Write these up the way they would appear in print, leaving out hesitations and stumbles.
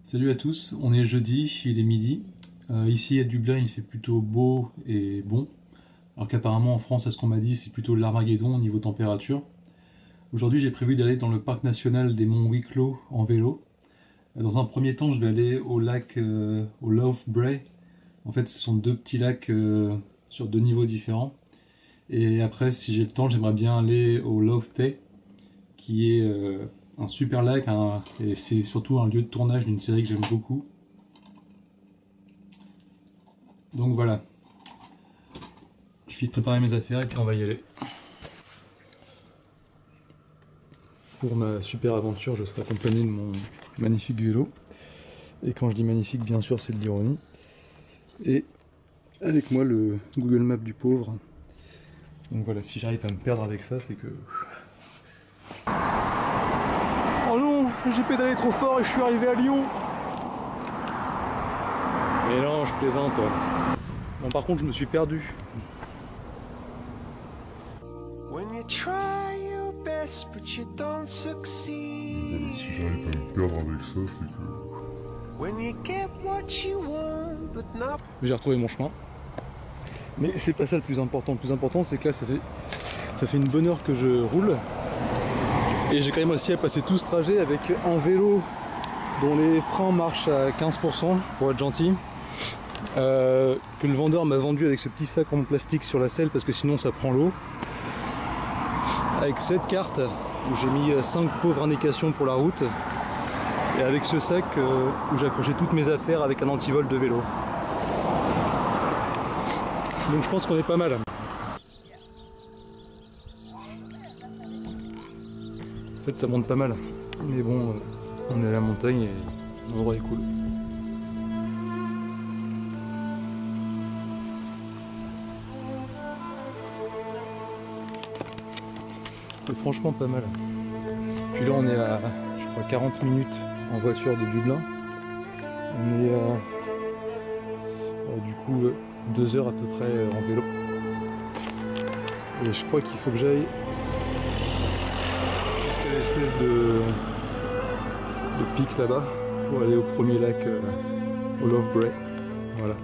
Salut à tous, on est jeudi, il est midi. Ici à Dublin il fait plutôt beau et bon, alors qu'apparemment en France, à ce qu'on m'a dit, c'est plutôt l'Armageddon au niveau température. Aujourd'hui j'ai prévu d'aller dans le parc national des monts Wicklow en vélo. Dans un premier temps je vais aller au lac, au Lough Bray. En fait ce sont deux petits lacs sur deux niveaux différents. Et après si j'ai le temps j'aimerais bien aller au Lough Tay, qui est un super lac, et c'est surtout un lieu de tournage d'une série que j'aime beaucoup. Donc voilà, je finis de préparer mes affaires et puis on va y aller. Pour ma super aventure, je serai accompagné de mon magnifique vélo. Et quand je dis magnifique, bien sûr, c'est de l'ironie. Et avec moi, le Google Maps du pauvre. Donc voilà, si j'arrive à me perdre avec ça, c'est que... Oh non, j'ai pédalé trop fort et je suis arrivé à Lyon. Mais non, je plaisante. Bon, par contre, je me suis perdu. Si j'arrive à me perdre avec ça, c'est que... J'ai retrouvé mon chemin. Mais c'est pas ça le plus important. Le plus important, c'est que là, ça fait une bonne heure que je roule. Et j'ai quand même réussi à passer tout ce trajet avec un vélo dont les freins marchent à 15%, pour être gentil. Que le vendeur m'a vendu avec ce petit sac en plastique sur la selle parce que sinon ça prend l'eau. Avec cette carte où j'ai mis 5 pauvres indications pour la route. Et avec ce sac où j'ai accroché toutes mes affaires avec un antivol de vélo. Donc je pense qu'on est pas mal. En fait ça monte pas mal. Mais bon, on est à la montagne et l'endroit est cool. C'est franchement pas mal. Puis là on est à, je crois, 40 minutes en voiture de Dublin. On est à, du coup 2 heures à peu près en vélo. Et je crois qu'il faut que j'aille jusqu'à l'espèce de pic là-bas pour aller au premier lac, au Lough Bray. Voilà.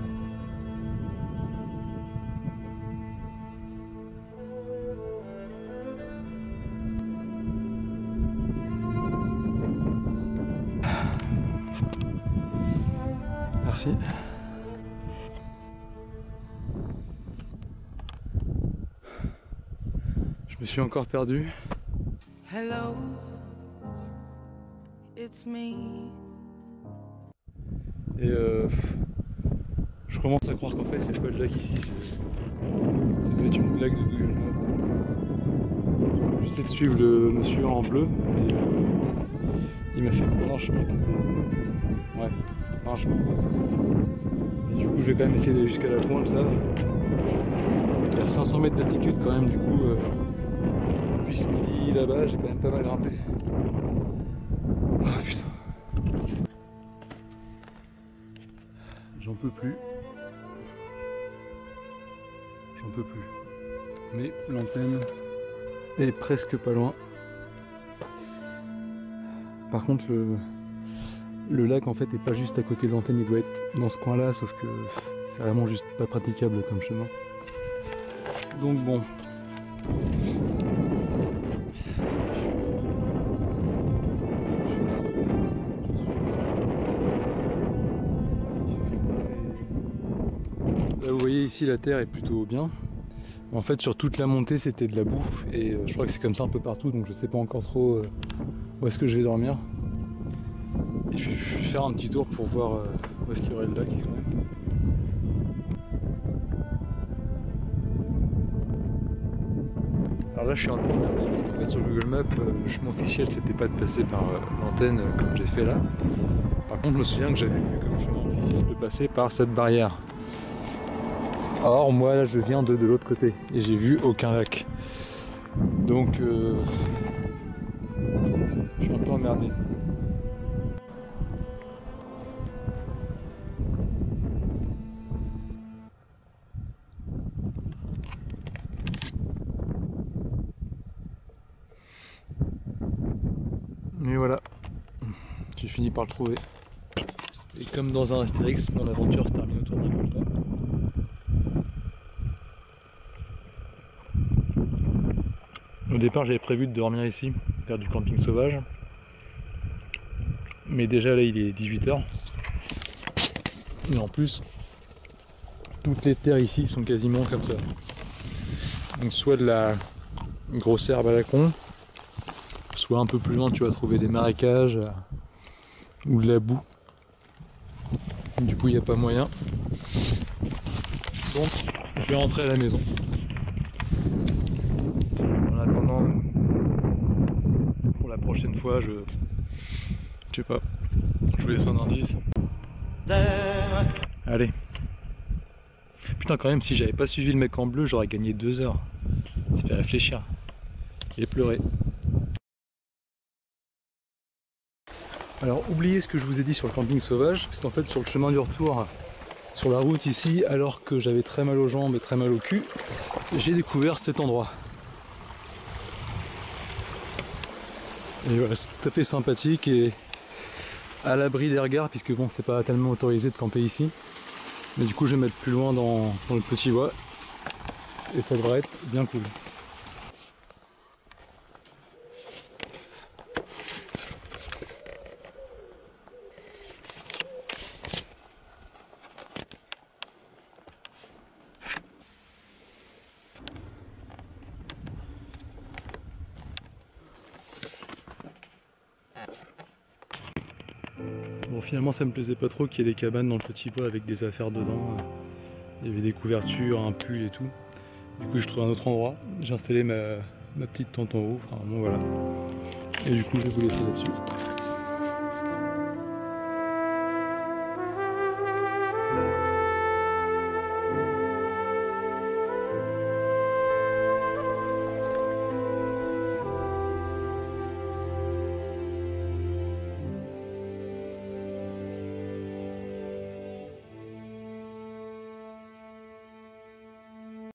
Merci. Je me suis encore perdu. Hello, it's me. Et je commence à croire qu'en fait il n'y a pas de lac ici. Ça doit être une blague de Google Maps. J'essaie de suivre le monsieur en bleu, mais il m'a fait prendre un chemin. Ouais, un chemin. Et du coup je vais quand même essayer d'aller jusqu'à la pointe là. Il y a 500 mètres d'altitude quand même, du coup depuis ce midi là-bas j'ai quand même pas mal grimpé. Oh putain. J'en peux plus. J'en peux plus. Mais l'antenne est presque pas loin. Par contre le lac en fait est pas juste à côté de l'antenne, il doit être dans ce coin là, sauf que c'est vraiment juste pas praticable comme chemin. Donc bon. Là vous voyez ici la terre est plutôt bien. En fait sur toute la montée c'était de la boue et je crois que c'est comme ça un peu partout, donc je sais pas encore trop où est-ce que je vais dormir. Et je vais faire un petit tour pour voir où est-ce qu'il y aurait le lac quand même. Alors là je suis un peu emmerdé parce qu'en fait sur Google Maps le chemin officiel c'était pas de passer par l'antenne comme j'ai fait là. Par contre je me souviens que j'avais vu comme chemin officiel de passer par cette barrière. Or moi là je viens de l'autre côté et j'ai vu aucun lac. Donc je suis un peu emmerdé. Mais voilà, j'ai fini par le trouver. Et comme dans un Astérix, mon aventure se termine autour d'un volcan. Au départ, j'avais prévu de dormir ici, faire du camping sauvage. Mais déjà là, il est 18 h. Et en plus, toutes les terres ici sont quasiment comme ça. Donc soit de la grosse herbe à la con, soit un peu plus loin tu vas trouver des marécages ou de la boue. Du coup il n'y a pas moyen. Donc je vais rentrer à la maison. En attendant, pour la prochaine fois, je sais pas, je vous laisse un indice. Allez. Putain, quand même, si j'avais pas suivi le mec en bleu, j'aurais gagné 2 heures. Ça fait réfléchir. J'ai pleuré. Alors, oubliez ce que je vous ai dit sur le camping sauvage, parce qu'en fait, sur le chemin du retour, sur la route ici, alors que j'avais très mal aux jambes et très mal au cul, j'ai découvert cet endroit. Et voilà, c'est tout à fait sympathique et à l'abri des regards, puisque bon, c'est pas tellement autorisé de camper ici. Mais du coup, je vais mettre plus loin dans le petit bois. Et ça devrait être bien cool. Bon, finalement ça me plaisait pas trop qu'il y ait des cabanes dans le petit bois avec des affaires dedans. Il y avait des couvertures, un pull et tout. Du coup je trouvais un autre endroit. J'ai installé ma petite tente en haut. Enfin bon voilà. Et du coup je vais vous laisser là-dessus.